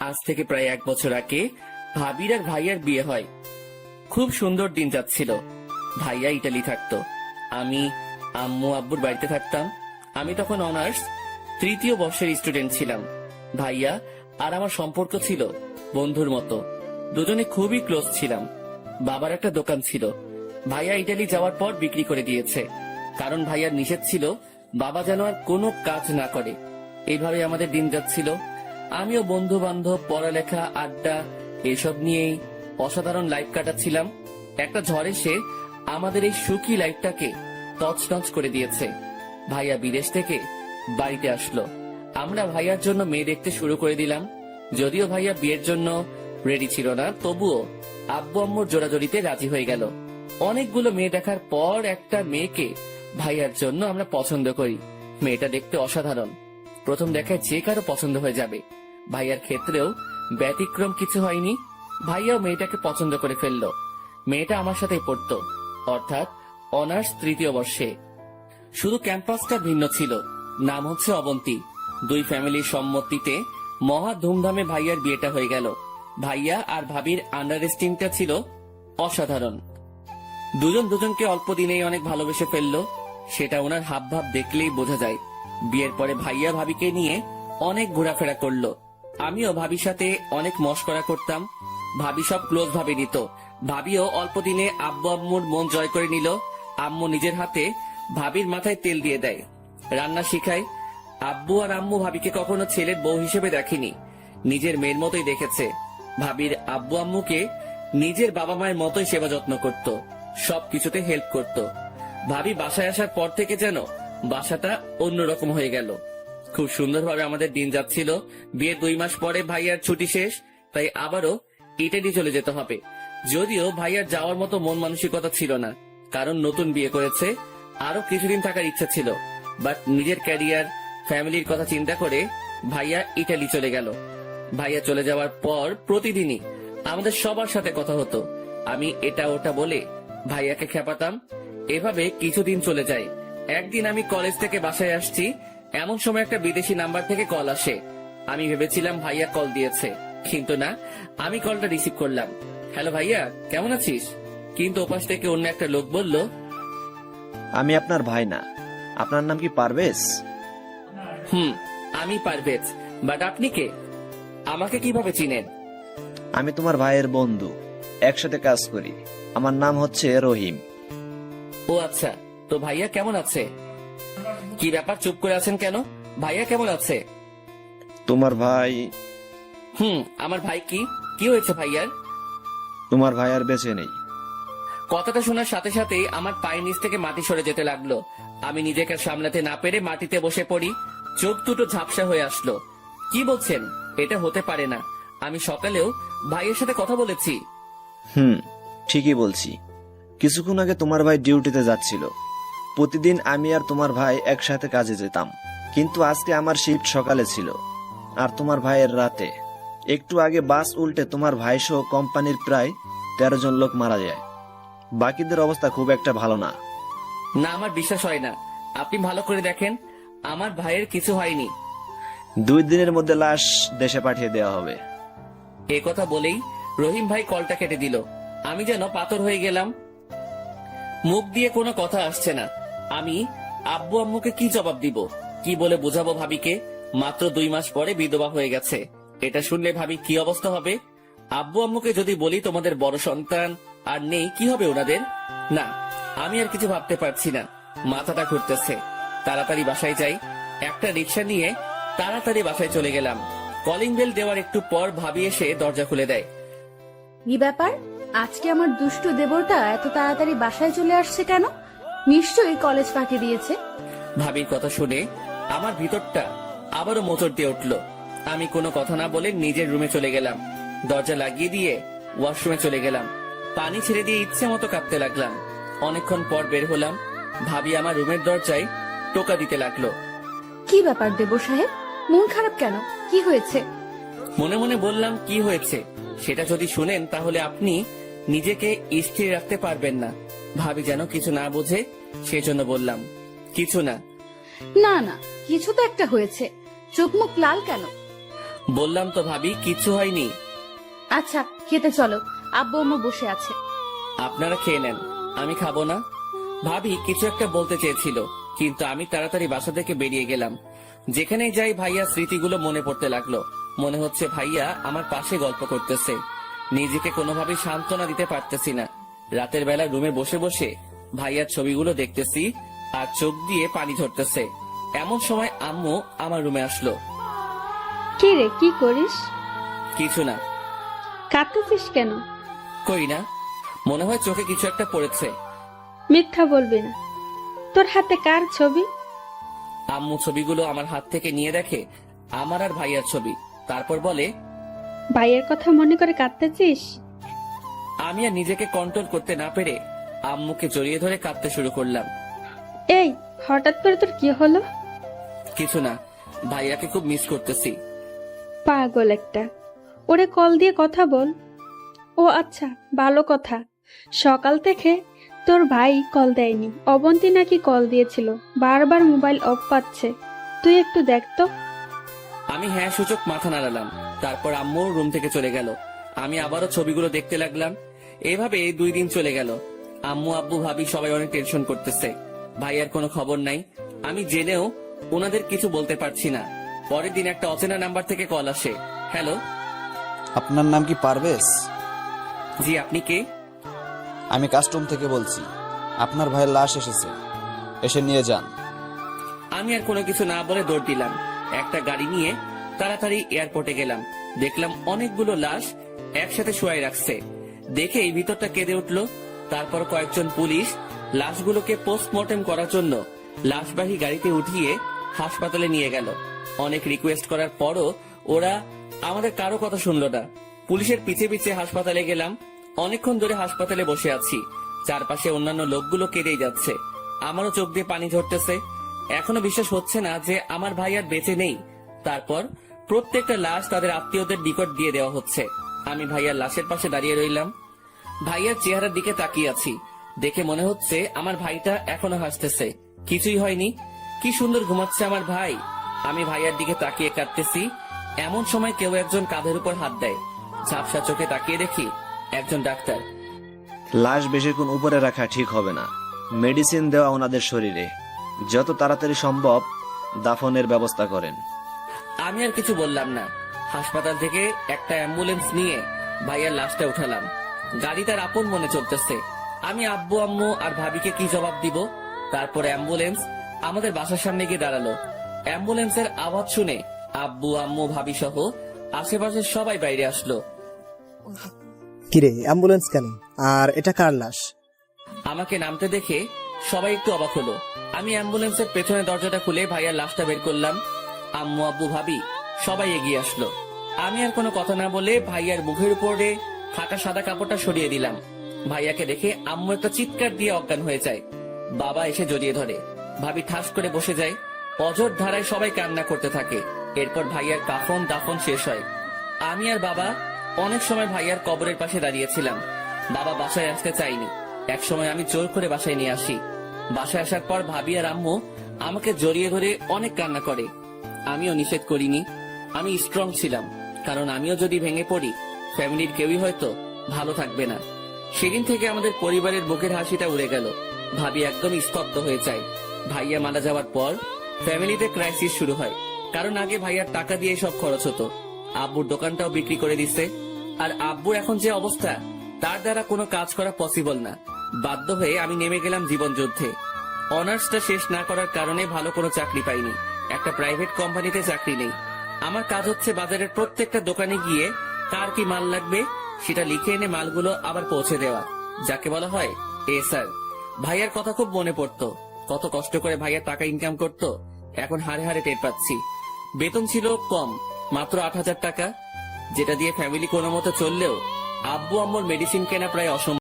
আজ থেকে প্রায় 1 বছর আগে ভাবির আর ভাইয়ার বিয়ে হয়। খুব সুন্দর দিন যাচ্ছিল। ভাইয়া ইটালি থাকতো, আমি আম্মু আব্বুর বাড়িতে থাকতাম। আমি তখন অনার্স 3য় বর্ষের স্টুডেন্ট ছিলাম। ভাইয়া আর আমার সম্পর্ক ছিল বন্ধুর মতো, দুজনে খুবই ক্লোজ ছিলাম। বাবার একটা দোকান ছিল, ভাইয়া ইটালি যাওয়ার পর বিক্রি করে দিয়েছে, কারণ ভাইয়ার নিষেধ ছিল বাবা যেন আর কোনো কাজ না করে। এইভাবে আমাদের দিন যাচ্ছিল। আমিও বন্ধু বান্ধব, পড়ালেখা, আড্ডা এসব নিয়েই অসাধারণ লাইফ কাটাচ্ছিলাম। একটা ঝড় এসে আমাদের এই সুখী লাইফটাকে তছনছ করে দিয়েছে। ভাইয়া বিদেশ থেকে বাড়িতে আসলো। আমরা ভাইয়ার জন্য মেয়ে দেখতে শুরু করে দিলাম। যদিও ভাইয়া বিয়ের জন্য রেডি ছিল না, তবুও আব্বু আম্মুর জোড়াজড়িতে রাজি হয়ে গেল। অনেকগুলো মেয়ে দেখার পর একটা মেয়েকে ভাইয়ার জন্য আমরা পছন্দ করি। মেয়েটা দেখতে অসাধারণ, প্রথম দেখায় যে কারো পছন্দ হয়ে যাবে। ভাইয়ার ক্ষেত্রেও ব্যতিক্রম কিছু হয়নি। ভাইয়াও মেয়েটাকে পছন্দ করে ফেললো। মেয়েটা আমার সাথেই পড়তো, অর্থাৎ অনার্স 3য় বর্ষে। শুধু ক্যাম্পাসটা ভিন্ন ছিল। নাম হচ্ছে অবন্তী। দুই ফ্যামিলির সম্মতিতে মহা ধুমধামে ভাইয়ার বিয়েটা হয়ে গেল। ভাইয়া আর ভাবির আন্ডারস্ট্যান্ডিংটা ছিল অসাধারণ। দুজন দুজনকে অল্প দিনেই অনেক ভালোবেসে ফেললো, সেটা ওনার হাবভাব দেখলেই বোঝা যায়। বিয়ের পরে ভাইয়া ভাবিকে নিয়ে অনেক ঘোরাফেরা করলো। আমিও ভাবির সাথে অনেক মশকরা করতাম। ভাবি সব ক্লোজ ভাবে নিত। ভাবিও অল্প দিনে আব্বু আম্মুর মন জয় করে নিল। আম্মু নিজের হাতে ভাবির মাথায় তেল দিয়ে দেয়, রান্না শিখায়। আব্বু আর আম্মু ভাবিকে কখনো ছেলের বউ হিসেবে দেখেনি, নিজের মেয়ের মতোই দেখেছে। ভাবির আব্বু আম্মুকে নিজের বাবা মায়ের মতোই সেবা যত্ন করত, সবকিছুতে হেল্প করত। ভাবি বাসায় আসার পর থেকে যেন বাসাটা অন্যরকম হয়ে গেল। খুব সুন্দরভাবে আমাদের দিন যাচ্ছিল। বিয়ের 2 মাস পরে ভাইয়ার ছুটি শেষ, তাই আবারও ইটালি চলে যেতে হবে। যদিও ভাইয়ার যাওয়ার মতো মন মানসিকতা ছিল না, কারণ নতুন বিয়ে করেছে, আরো কিছুদিন থাকার ইচ্ছা ছিল। বাট নিজের ক্যারিয়ার, ফ্যামিলির কথা চিন্তা করে ভাইয়া ইটালি চলে গেল। ভাইয়া চলে যাওয়ার পর প্রতিদিনই আমাদের সবার সাথে কথা হতো। আমি এটা ওটা বলে ভাইয়াকে খেপাতাম। এভাবে কিছুদিন চলে যায়। একদিন আমি কলেজ থেকে বাসায় আসছি, এমন সময় একটা বিদেশি নাম্বার থেকে কল আসে। আমি ভেবেছিলাম ভাইয়া কল দিয়েছে, কিন্তু না। আমি কলটা রিসিভ করলাম। হ্যালো ভাইয়া, কেমন আছিস? কিন্তু ওপাশ থেকে অন্য একটা লোক বলল, আমি আপনার ভাই না। আপনার নাম কি পারভেজ? আমি পারভেজ। বাট আপনি কে? আমাকে কিভাবে চিনেন? আমি তোমার ভাইয়ের বন্ধু, একসাথে কাজ করি। আমার নাম হচ্ছে রহিম। ও আচ্ছা, তো ভাইয়া কেমন আছে? কি ব্যাপার, চুপ করে আছেন কেন? ভাইয়া কেমন আছে? তোমার ভাই? আমার ভাই কি কি হয়েছে ভাইয়ার? তোমার ভাই আর বেঁচে নেই। কথাটা শোনার সাথে সাথেই আমার পায়ের নিচ থেকে মাটি সরে যেতে লাগলো। আমি নিজেকে সামলাতে না পেরে মাটিতে বসে পড়ি। চোখ দুটো ঝাপসা হয়ে আসলো। কি বলছেন? এটা হতে পারে না। আমি সকালেও ভাইয়ের সাথে কথা বলেছি। ঠিকই বলছি। কিছুক্ষণ আগে তোমার ভাই ডিউটিতে যাচ্ছিল। প্রতিদিন আমি আর তোমার ভাই একসাথে কাজে যেতাম, কিন্তু আজকে আমার শিফট সকালে ছিল আর তোমার ভাইয়ের রাতে। একটু আগে বাস উল্টে তোমার ভাই সহ কোম্পানির প্রায় 13 জন লোক মারা যায়। বাকিদের অবস্থা খুব একটা ভালো না। না, আমার বিশ্বাস হয় না। আপনি ভালো করে দেখেন, আমার ভাইয়ের কিছু হয়নি। 2 দিনের মধ্যে লাশ দেশে পাঠিয়ে দেওয়া হবে। এ কথা বলেই রহিম ভাই কলটা কেটে দিল। আমি যেন পাথর হয়ে গেলাম। মুখ দিয়ে কোনো কথা আসছে না। আমি আব্বু আম্মুকে কি জবাব দিব? কি বলে বোঝাবো ভাবিকে? মাত্র 2 মাস পরে বিধবা হয়ে গেছে। এটা শুনলে ভাবি কি অবস্থা হবে? আব্বু আম্মুকে যদি বলি তোমাদের বড় সন্তান আর নেই, কি হবে ওনাদের? না, আমি আর কিছু ভাবতে পারছি না। মাথাটা ঘুরতেছে। তাড়াতাড়ি বাসায় যাই। একটা রিক্সা নিয়ে তাড়াতাড়ি বাসায় চলে গেলাম। কলিং বেল দেওয়ার একটু পর ভাবি এসে দরজা খুলে দেয়। কি ব্যাপার, আজকে আমার দুষ্টু দেবরটা এত তাড়াতাড়ি বাসায় চলে আসছে কেন? নিশ্চয়ই কলেজ ফাঁকি দিয়েছে। ভাবির কথা শুনে আমার ভিতরটা আবারও মোচড় দিয়ে উঠল। আমি কোনো কথা না বলে নিজের রুমে চলে গেলাম। দরজা লাগিয়ে দিয়ে ওয়াশরুমে চলে গেলাম। পানি ছেড়ে দিয়ে ইচ্ছে মতো কাঁপতে লাগলাম। অনেকক্ষণ পর বের হলাম। ভাবি আমার রুমের দরজায় টোকা দিতে লাগলো। কি ব্যাপার দেবর সাহেব, মন খারাপ কেন? কি হয়েছে? মনে মনে বললাম, কি হয়েছে সেটা যদি শুনেন তাহলে আপনি নিজেকে স্থির রাখতে পারবেন না। ভাবি যেন কিছু না বোঝে, সেজন্য বললাম, কিছু না। না না, কিছু তো একটা হয়েছে। চোখ মুখ লাল কেন? বললাম তো ভাবি, কিছু হয়নি। আচ্ছা খেতে চলো, আব্বু আম্মু বসে আছে। আপনারা খেয়ে নেন, আমি খাবো না। ভাবি কিছু একটা বলতে চেয়েছিল, কিন্তু আমি তাড়াতাড়ি বাসা থেকে বেরিয়ে গেলাম। যেখানেই যাই ভাইয়া স্মৃতিগুলো মনে পড়তে লাগলো। মনে হচ্ছে ভাইয়া আমার পাশে গল্প করতেছে। নিজেকে কোনোভাবেই সান্ত্বনা দিতে পারতেছি না। রাতের বেলা রুমে বসে বসে ভাইয়ার ছবিগুলো দেখতেছি আর চোখ দিয়ে পানি ঝরতেছে। এমন সময় আম্মু আমার রুমে আসলো। কি রে, কি করিস? কিছু না। কাঁদতেছিস কেন? কই না, মনে হয় চোখে কিছু একটা পড়েছে। মিথ্যা বলবি না। তোর হাতে কার ছবি? আম্মু ছবিগুলো আমার হাত থেকে নিয়ে দেখে আমার আর ভাইয়ার ছবি, তারপর বলে, ভাইয়ের কথা মনে করে কাঁদতেছিস? আমি আর নিজেকে কন্ট্রোল করতে না পেরে আম্মুকে জড়িয়ে ধরে কাঁদতে শুরু করলাম। এই হঠাৎ করে তোর কি হলো? কিছু না, ভাইয়াকে খুব মিস করতেছি। পাগল একটা, ওরে কল দিয়ে কথা বল। ও আচ্ছা, ভালো কথা। সকাল থেকে তোর ভাই কল দেয়নি। অবন্তী নাকি কল দিয়েছিল, বারবার মোবাইল অফ পাচ্ছে। তুই একটু দেখ তো। আমি হ্যাঁ সূচক মাথা নাড়ালাম। তারপর আম্মু রুম থেকে চলে গেল। আমি আবারও ছবিগুলো দেখতে লাগলাম। এভাবে 2 দিন চলে গেল। আম্মু আব্বু ভাবি সবাই অনেক টেনশন করতেছে। ভাইয়ার কোনো খবর নাই। আমি জেনেও ওনাদের কিছু বলতে পারছি না। পরের দিন একটা অচেনা নাম্বার থেকে কল আসে। হ্যালো। আপনার নাম কি পারভেজ? জি, আপনি কে? আমি কাস্টম থেকে বলছি। আপনার ভাইয়ের লাশ এসেছে, এসে নিয়ে যান। আমি আর কোনো কিছু না বলে দৌড় দিলাম। একটা গাড়ি নিয়ে তাড়াতাড়ি এয়ারপোর্টে গেলাম। দেখলাম অনেকগুলো লাশ একসাথে শুয়াই রাখছে। দেখে এই ভিতরটা কেঁদে উঠলো। তারপর কয়েকজন পুলিশ লাশগুলোকে পোস্টমর্টেম করার জন্য লাশবাহী গাড়িতে উঠিয়ে হাসপাতালে নিয়ে গেল। অনেক রিকোয়েস্ট করার পরও ওরা আমাদের কারো কথা শুনলো না। পুলিশের পিছে পিছে হাসপাতালে গেলাম। অনেকক্ষণ ধরে হাসপাতালে বসে আছি। চারপাশে অন্যান্য লোকগুলো কেঁদেই যাচ্ছে। আমারও চোখ দিয়ে পানি ঝরতেছে। এখনো বিশ্বাস হচ্ছে না যে আমার ভাই আর বেঁচে নেই। তারপর প্রত্যেকটা লাশ তাদের আত্মীয়দের নিকট দিয়ে দেওয়া হচ্ছে। আমি ভাইয়ার লাশের পাশে দাঁড়িয়ে রইলাম। ভাইয়ার চেহারার দিকে তাকিয়ে আছি। দেখে মনে হচ্ছে আমার ভাইটা এখনো হাসতেছে। কিছুই হয়নি। কি সুন্দর ঘুমাচ্ছে আমার ভাই। আমি ভাইয়ার দিকে তাকিয়ে কাঁদতেছি। এমন সময় কেউ একজন কাঁধের উপর হাত দেয়। ঝাপসা চোখে তাকিয়ে দেখি একজন ডাক্তার। লাশ বেশিক্ষণ উপরে রাখা ঠিক হবে না। মেডিসিন দেওয়া ওনাদের শরীরে। যত তাড়াতাড়ি সম্ভব দাফনের ব্যবস্থা করেন। আমি আর কিছু বললাম না। হাসপাতাল থেকে একটা অ্যাম্বুলেন্স নিয়ে ভাইয়ার লাশটা উঠালাম। গাড়ি তার আপন মনে চলতেছে। আমি আব্বু আম্মু আর ভাবিকে কি জবাব দিব? তারপর অ্যাম্বুলেন্স আমাদের বাসার সামনে গিয়ে দাঁড়ালো। অ্যাম্বুলেন্সের আওয়াজ শুনে আব্বু আম্মু ভাবি সহ আশেপাশের সবাই বাইরে আসলো। কিরে, অ্যাম্বুলেন্স কেন? আর এটা কার লাশ? আমাকে নামতে দেখে সবাই একটু অবাক হলো। আমি অ্যাম্বুলেন্সের পেছনে দরজাটা খুলে ভাইয়ার লাশটা বের করলাম। আম্মু আব্বু ভাবি সবাই এগিয়ে আসলো। আমি আর কোনো কথা না বলে ভাইয়ার মুখের উপরে থাকা সাদা কাপড়টা সরিয়ে দিলাম। ভাইয়াকে দেখে আম্মু একটা চিৎকার দিয়ে অজ্ঞান হয়ে যায়। বাবা এসে জড়িয়ে ধরে। ভাবি ঠাস করে বসে যায়। অঝোর ধারায় সবাই কান্না করতে থাকে। এরপর ভাইয়ার কাফন দাফন শেষ হয়। আমি আর বাবা অনেক সময় ভাইয়ার কবরের পাশে দাঁড়িয়েছিলাম। বাবা বাসায় আসতে চাইনি। একসময় আমি জোর করে বাসায় নিয়ে আসি। বাসায় আসার পর ভাবি আর আম্মু আমাকে জড়িয়ে ধরে অনেক কান্না করে। আমিও নিষেধ করিনি। আমি স্ট্রং ছিলাম, কারণ আমিও যদি ভেঙে পড়ি ফ্যামিলির কেউই হয়তো ভালো থাকবে না। সেদিন থেকে আমাদের পরিবারের বুকের হাসিটা উড়ে গেল। ভাবি একদম স্তব্ধ হয়ে যায়। ভাইয়া মারা যাওয়ার পর ফ্যামিলিতে ক্রাইসিস শুরু হয়। কারণ আগে ভাইয়ার টাকা দিয়ে সব খরচ হতো। আব্বুর দোকানটাও বিক্রি করে দিছে। আর আব্বুর এখন যে অবস্থা, তার দ্বারা কোনো কাজ করা পসিবল না। বাধ্য হয়ে আমি নেমে গেলাম জীবন যুদ্ধে। অনার্সটা শেষ না করার কারণে ভালো কোনো চাকরি পাইনি। একটা প্রাইভেট কোম্পানিতে চাকরি নেই। আমার কাজ হচ্ছে বাজারের প্রত্যেকটা দোকানে গিয়ে কার কি মাল লাগবে সেটা লিখে এনে মালগুলো আবার পৌঁছে দেওয়া, যাকে বলা হয় স্যার। ভাইয়ার কথা খুব মনে পড়তো। কত কষ্ট করে ভাইয়ার টাকা ইনকাম করতো, এখন হাড়ে হাড়ে টের পাচ্ছি। বেতন ছিল কম, মাত্র 8,000 টাকা, যেটা দিয়ে ফ্যামিলি কোনো মতো চললেও আব্বু আম্মুর মেডিসিন কেনা প্রায় অসম্ভব।